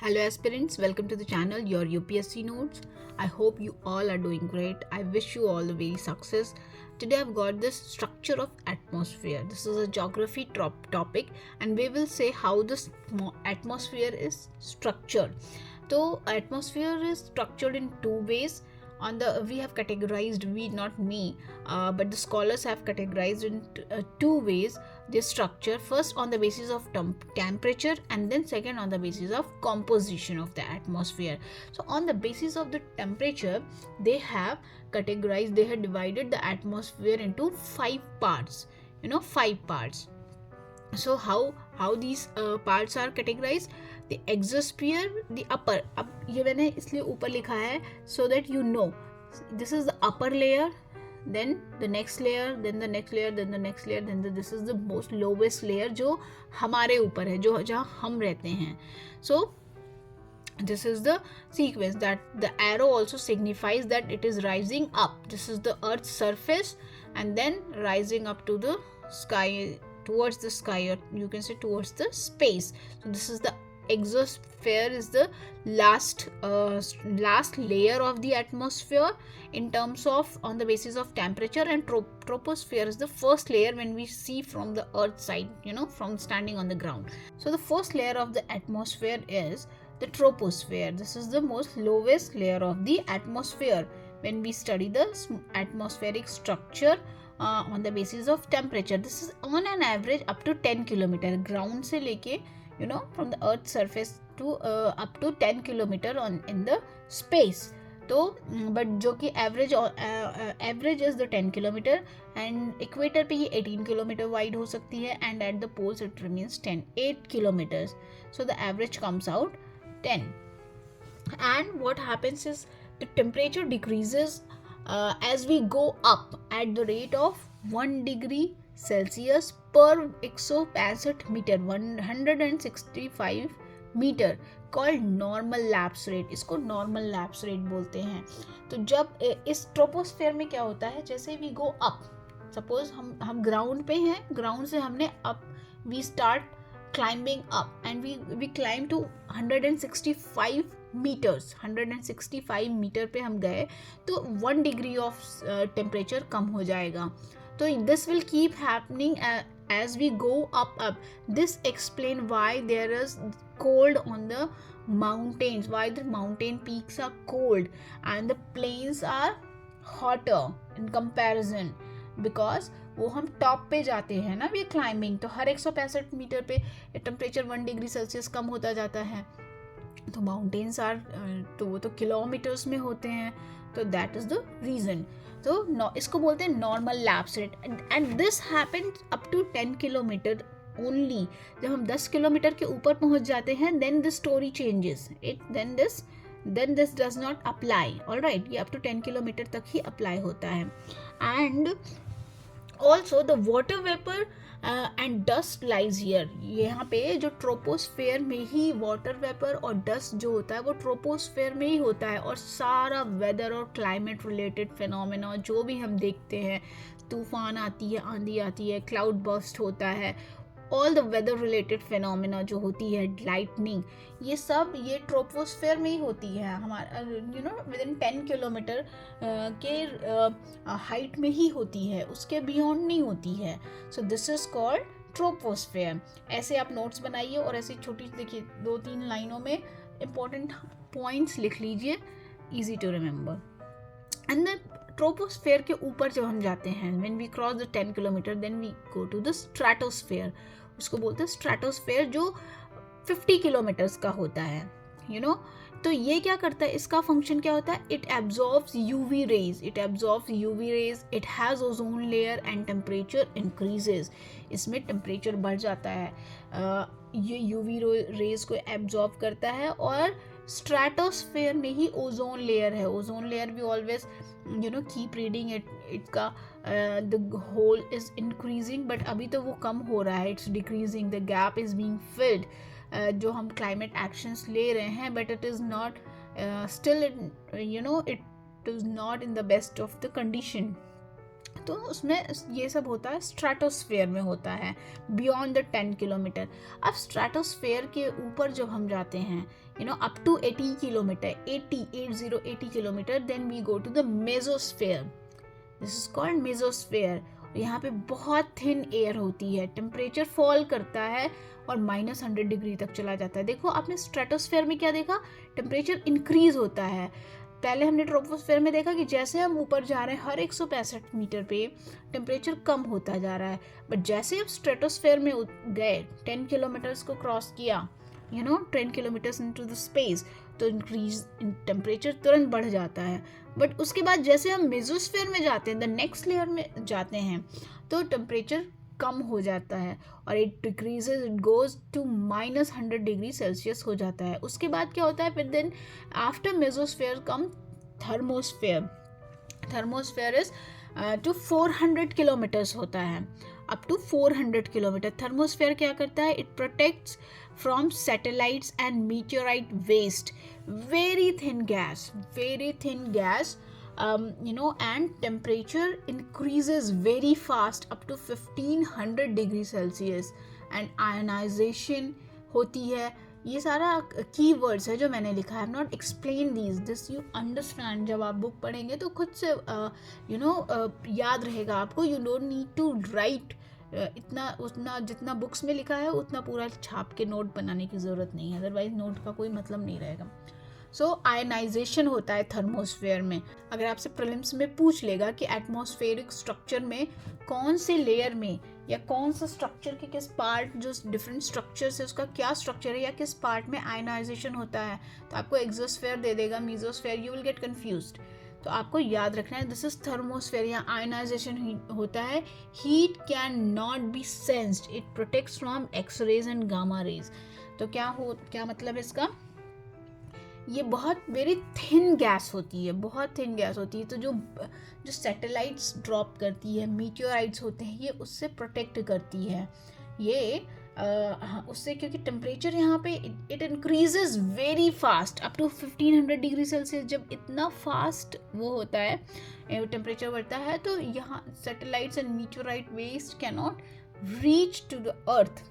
Hello aspirants, welcome to the channel, your UPSC Notes. I hope you all are doing great. I wish you all the very success. Today I've got this structure of atmosphere. This is a geography topic and we will say how this atmosphere is structured. So atmosphere is structured in two ways. We have categorized, not me, but the scholars have categorized in two ways this structure. First on the basis of temperature, and then second on the basis of composition of the atmosphere. So on the basis of the temperature, they have divided the atmosphere into five parts. Five parts. So how these parts are categorized? The exosphere, the upper, अब ये मैंने इसलिए ऊपर लिखा है so that you know this is the upper layer, then the next layer, then the next layer, then the next layer, then this is the most lowest layer जो हमारे ऊपर है, जो जहाँ हम रहते हैं. So this is the sequence that the arrow also signifies that it is rising up. This is the earth's surface and then rising up to the sky, towards the sky, or you can say towards the space. So this is the exosphere, is the last layer of the atmosphere in terms of on the basis of temperature, and troposphere is the first layer when we see from the earth side, from standing on the ground. So the first layer of the atmosphere is the troposphere. This is the most lowest layer of the atmosphere when we study the atmospheric structure on the basis of temperature. This is on an average up to 10 kilometer ground से लेके from the earth's surface to up to 10 kilometer in the space. तो but जो कि average is the 10 kilometre, and equator पे ये 18 kilometre wide हो सकती है, and at the poles it remains 8 kilometres. So the average comes out 10. And what happens is the temperature decreases as we go up at the rate of 1 degree Celsius per 165 metre, 165 metre, called normal lapse rate. इसको normal lapse rate बोलते हैं. तो जब इस troposphere में क्या होता है, जैसे वी गो अप, सपोज हम ग्राउंड पे हैं, ग्राउंड से हमने up, we start climbing up and we climb to 165 meters, 165 metre पे हम गए तो 1 degree of temperature कम हो जाएगा. तो this will keep happening as we go up. This explain why there is cold on the mountains, why the mountain peaks are cold and the plains are hotter in comparison, because वो हम top पे जाते हैं ना, we climbing, तो हर 165 metre पे temperature 1 degree Celsius कम होता जाता है. तो माउंटेन्स आर, तो वो तो किलोमीटर्स में होते हैं, तो दैट इज द रीज़न. तो इसको बोलते हैं normal lapse rate, and this happened up to 10 kilometre only. जब हम 10 किलोमीटर के ऊपर पहुंच जाते हैं, then the story changes it, then this does not apply. Alright, ये अप टू 10 किलोमीटर तक ही अप्लाई होता है. And also the water vapour and dust lies here. यहाँ पे जो ट्रोपोस्फेयर में ही वाटर वेपर और डस्ट जो होता है वो ट्रोपोस्फेयर में ही होता है, और सारा वेदर और क्लाइमेट रिलेटेड फिनोमेना जो भी हम देखते हैं, तूफान आती है, आंधी आती है, क्लाउड बर्स्ट होता है, all the weather related phenomena जो होती है, लाइटनिंग, ये सब ये ट्रोपोस्फेयर में ही होती है. हमारा विद इन 10 किलोमीटर के हाइट में ही होती है, उसके बियॉन्ड नहीं होती है. So this is called troposphere. ऐसे आप नोट्स बनाइए और ऐसी छोटी, देखिए 2-3 लाइनों में इंपॉर्टेंट पॉइंट्स लिख लीजिए, easy to remember. And then troposphere के ऊपर जब हम जाते हैं, when we cross the 10 kilometre, then we go to the stratosphere. उसको बोलते हैं स्ट्रेटोस्फेयर, जो 50 किलोमीटर्स का होता है. तो ये क्या करता है, इसका फंक्शन क्या होता है, it absorbs UV rays, it has ozone layer and temperature increases. इसमें टेम्परेचर बढ़ जाता है, ये यूवी रेज को एब्जॉर्ब करता है, और स्ट्रेटोस्फेयर में ही ओजोन लेयर है. ओजोन लेयर भी ऑलवेज कीप रीडिंग इट का the hole is increasing, but अभी तो वो कम हो रहा है, it's decreasing, the gap is being filled. जो हम क्लाइमेट एक्शंस ले रहे हैं, but it is not still, it is not in the best of the condition. तो उसमें ये सब होता है स्ट्रेटोस्फेयर में होता है, बियॉन्ड द 10 किलोमीटर। अब स्ट्रेटोस्फेयर के ऊपर जब हम जाते हैं up to 80 kilometre, 80 kilometre, then we go to the mesosphere. This is called mesosphere. यहाँ पे बहुत थिन एयर होती है, टेम्परेचर फॉल करता है और -100 डिग्री तक चला जाता है। देखो आपने स्ट्रेटोस्फेयर में क्या देखा, टेम्परेचर इंक्रीज होता है। पहले हमने ट्रोपोस्फेयर में देखा कि जैसे हम ऊपर जा रहे हैं हर 165 मीटर पे टेम्परेचर कम होता जा रहा है, बट जैसे अब स्ट्रेटोस्फेयर में गए, 10 किलोमीटर्स को क्रॉस किया, 10 किलोमीटर्स इनटू द स्पेस, तो इंक्रीज इन टेम्परेचर तुरंत बढ़ जाता है। बट उसके बाद जैसे हम मेसोस्फेयर में जाते हैं, द नेक्स्ट लेयर में जाते हैं, तो टेम्परेचर कम हो जाता है और it decreases, it goes to -100 degree Celsius हो जाता है। उसके बाद क्या होता है फिर, then after mesosphere come thermosphere. Thermosphere is to 400 kilometres होता है, अप टू 400 किलोमीटर। थर्मोस्फेयर क्या करता है, it protects from satellites and meteorite waste, very thin gas, and temperature increases very fast up to 1500 degree Celsius, and ionization होती है। ये सारा की वर्ड्स है जो मैंने लिखा है। I am not explain this you understand. जब आप बुक पढ़ेंगे तो खुद से याद रहेगा आपको। You don't need to write उतना जितना बुक्स में लिखा है उतना पूरा छाप के नोट बनाने की ज़रूरत नहीं है, अदरवाइज नोट का कोई मतलब नहीं रहेगा। सो आयनाइजेशन होता है थर्मोस्फेयर में। अगर आपसे प्रीलिम्स में पूछ लेगा कि एटमॉस्फेरिक स्ट्रक्चर में कौन से लेयर में या कौन सा स्ट्रक्चर के किस पार्ट, जो डिफरेंट स्ट्रक्चर्स है उसका क्या स्ट्रक्चर है या किस पार्ट में आयनाइजेशन होता है, तो आपको एक्सोस्फेयर दे देगा, mesosphere, you will get confused. तो आपको याद रखना है, दिस इज थर्मोस्फेयर। यहाँ आयनाइजेशन होता है, heat can not be sensed, it protects from x rays and gamma rays. तो क्या मतलब है इसका, ये बहुत वेरी थिन गैस होती है, बहुत थिन गैस होती है। तो जो सैटेलाइट्स ड्रॉप करती है, मीटियोराइट्स होते हैं, ये उससे प्रोटेक्ट करती है। ये उससे, क्योंकि टेम्परेचर यहाँ पे it increases very fast up to 1500 degree Celsius. जब इतना फास्ट वो होता है, टेम्परेचर बढ़ता है, तो यहाँ satellites and meteorite waste can not reach to the earth,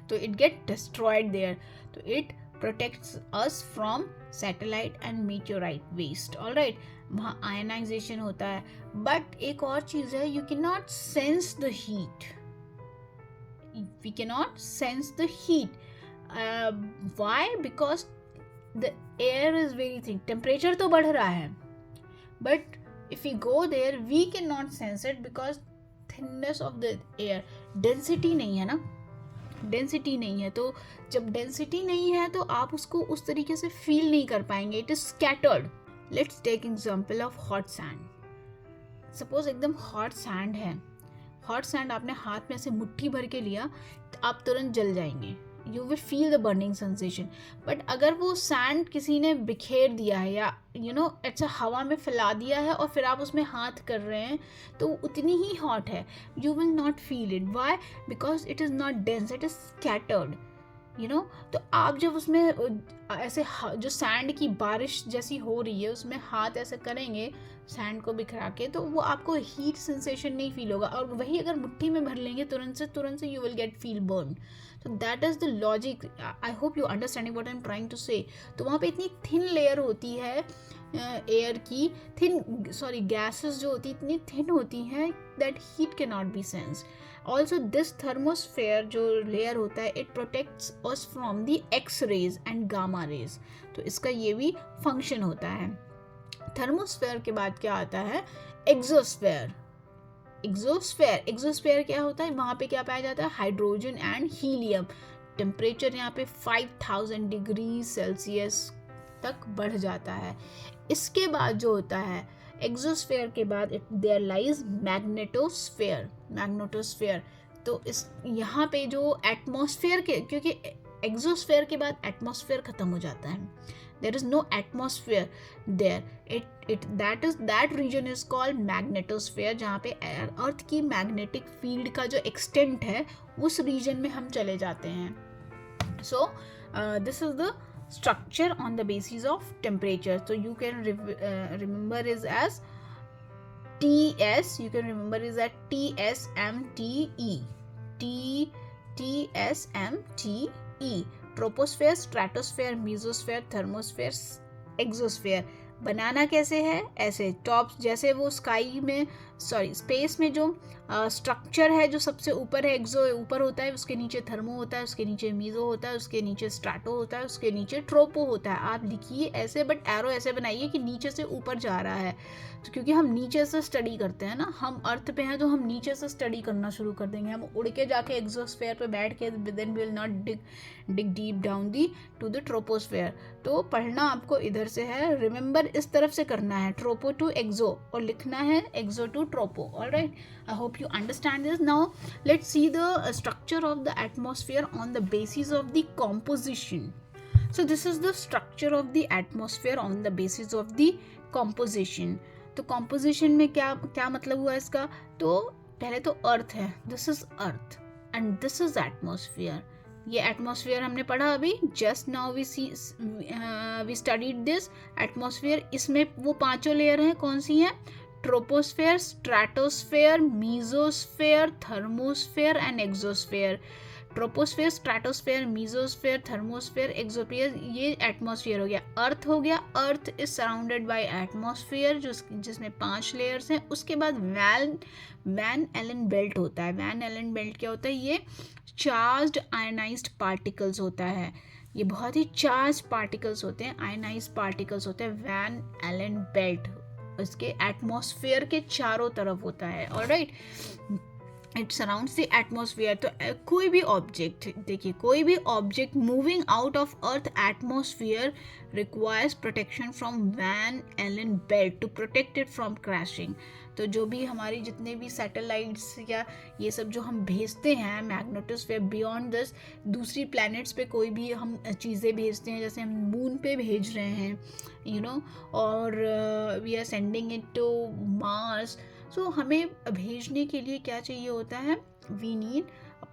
तो इट गेट डिस्ट्रॉयड देयर। तो it protects us from satellite and meteorite waste, all right। वहाँ ionization होता है। बट एक और चीज़ है, you cannot sense the heat, we cannot sense the heat, why, because the air is very thin, temperature तो बढ़ रहा है, but if we go there we cannot sense it because thinness of the air, density नहीं है ना, density नहीं है। तो जब डेंसिटी नहीं है तो आप उसको उस तरीके से फील नहीं कर पाएंगे, it is scattered. Let's take example of hot sand. Suppose एकदम हॉट सैंड है, हॉट सैंड आपने हाथ में ऐसे मुट्ठी भर के लिया, तो आप तुरंत जल जाएंगे, you will feel the burning sensation. But अगर वो सैंड किसी ने बिखेर दिया है या ऐसा हवा में फैला दिया है और फिर आप उसमें हाथ कर रहे हैं, तो उतनी ही हॉट है, you will not feel it. Why? Because it is not dense, it is scattered, तो आप जब उसमें ऐसे जो सैंड की बारिश जैसी हो रही है उसमें हाथ ऐसे करेंगे सैंड को बिखरा के, तो वो आपको हीट सेंसेशन नहीं फील होगा। और वही अगर मुट्ठी में भर लेंगे तुरंत से you will get feel burn. तो that is the logic. I hope you understanding what I am trying to say. तो वहाँ पे इतनी थिन लेयर होती है एयर की, गैसेस जो होती इतनी थिन होती हैं that heat can not be sensed. Also this thermosphere जो लेयर होता है, it protects us from the x rays and gamma rays. तो इसका ये भी फंक्शन होता है। थर्मोस्फेयर के बाद क्या आता है, एग्जोस्फेयर। एग्जोस्फेयर क्या होता है, वहाँ पे क्या पाया जाता है, हाइड्रोजन एंड हीलियम। टेम्परेचर यहाँ पे 5000 डिग्री सेल्सियस तक बढ़ जाता है। इसके बाद जो होता है एग्जोस्फेयर के बाद देयर लाइज मैग्नेटोस्फेयर। तो इस यहाँ पे जो एटमॉस्फेयर के, क्योंकि एग्जोस्फेयर के बाद एटमॉस्फेयर खत्म हो जाता है, there is no atmosphere there, that region is called magnetosphere, जहाँ पे अर्थ की मैग्नेटिक फील्ड का जो एक्सटेंट है उस रीजन में हम चले जाते हैं। So this is the structure on the basis of temperature. So you can remember is as TS, you can remember is that TSMTE. TSMTE. Troposphere, stratosphere, mesosphere, thermosphere, exosphere. बनाना कैसे है? ऐसे टॉप, जैसे वो स्काई में, sorry space में जो structure है जो सबसे ऊपर है, एक्सो ऊपर होता है, उसके नीचे थर्मो होता है, उसके नीचे मीजो होता है, उसके नीचे स्ट्राटो होता है, उसके नीचे ट्रोपो होता है. आप लिखिए ऐसे, बट एरो ऐसे बनाइए कि नीचे से ऊपर जा रहा है. तो क्योंकि हम नीचे से स्टडी करते हैं ना, हम अर्थ पे हैं तो हम नीचे से स्टडी करना शुरू कर देंगे. हम उड़ के जाके एक्सोस्फेयर पे बैठ के then we will not dig deep down the to the troposphere. तो पढ़ना आपको इधर से है, रिमेंबर इस तरफ से करना है, ट्रोपो टू एक्सो, और लिखना है exo to tropo. Alright, I hope you understand this. Now let's see the structure of the atmosphere on the basis of the composition. So this is the structure of the atmosphere on the basis of the composition. तो composition में क्या क्या मतलब हुआ इसका? तो पहले तो अर्थ है, this is earth and this is atmosphere. ये एटमॉस्फेयर हमने पढ़ा अभी, just now we studied this atmosphere. इसमें वो पांचों लेयर हैं, कौन सी हैं? Troposphere, stratosphere, mesosphere, thermosphere and exosphere. Troposphere, stratosphere, mesosphere, thermosphere, exosphere, ये एटमॉस्फेयर हो गया. अर्थ हो गया, earth is surrounded by atmosphere जिसमें 5 लेयर्स हैं. उसके बाद वैन एलन बेल्ट होता है. वैन एलन बेल्ट क्या होता है? ये चार्ज्ड आयनाइज्ड पार्टिकल्स होता है. ये बहुत ही चार्ज पार्टिकल्स होते हैं, आयनाइज्ड पार्टिकल्स होते हैं. वैन एलन बेल्ट इसके एटमॉस्फेयर के चारों तरफ होता है. Alright, it surrounds the atmosphere. तो कोई भी ऑब्जेक्ट, देखिए कोई भी object moving out of earth atmosphere requires protection from Van Allen belt to protect it from crashing. तो जो भी हमारी जितने भी सैटेलाइट्स या ये सब जो हम भेजते हैं मैग्नेटोस्फेयर बियॉन्ड दिस, दूसरी प्लैनेट्स पे कोई भी हम चीज़ें भेजते हैं, जैसे हम मून पे भेज रहे हैं, यू नो, और we are sending it to Mars. So हमें भेजने के लिए क्या चाहिए होता है? We need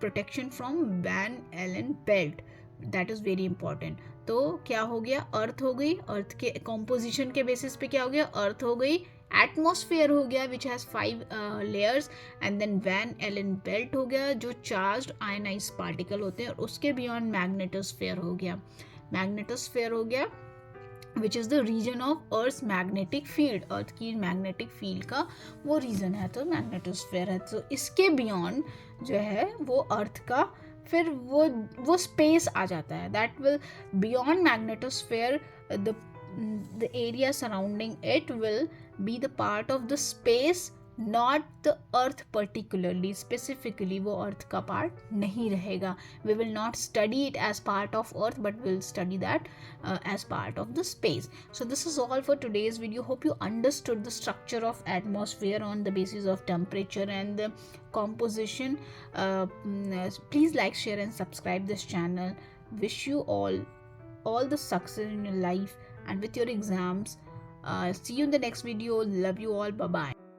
protection from Van Allen belt. That is very important. तो क्या हो गया? अर्थ हो गई. अर्थ के कॉम्पोजिशन के बेसिस पे क्या हो गया? अर्थ हो गई. एटमॉस्फेयर हो गया which has 5 layers, and then Van Allen belt हो गया जो चार्ज्ड आयनाइज्ड पार्टिकल होते हैं. और उसके बियॉन्ड मैग्नेटोस्फेयर हो गया. मैग्नेटोस्फेयर हो गया which is the region of earth magnetic field. Earth की मैग्नेटिक फील्ड का वो रीजन है, तो मैग्नेटोस्फेयर है. तो इसके बियॉन्ड जो है वो अर्थ का फिर वो स्पेस आ जाता है. That will beyond magnetosphere, the area surrounding it will be the part of the space, not the earth particularly, specifically वो earth का part नहीं रहेगा. We will not study it as part of earth, but we'll study that as part of the space. So this is all for today's video. Hope you understood the structure of atmosphere on the basis of temperature and the composition. Please like, share and subscribe this channel. Wish you all the success in your life and with your exams. See you in the next video. Love you all. Bye bye.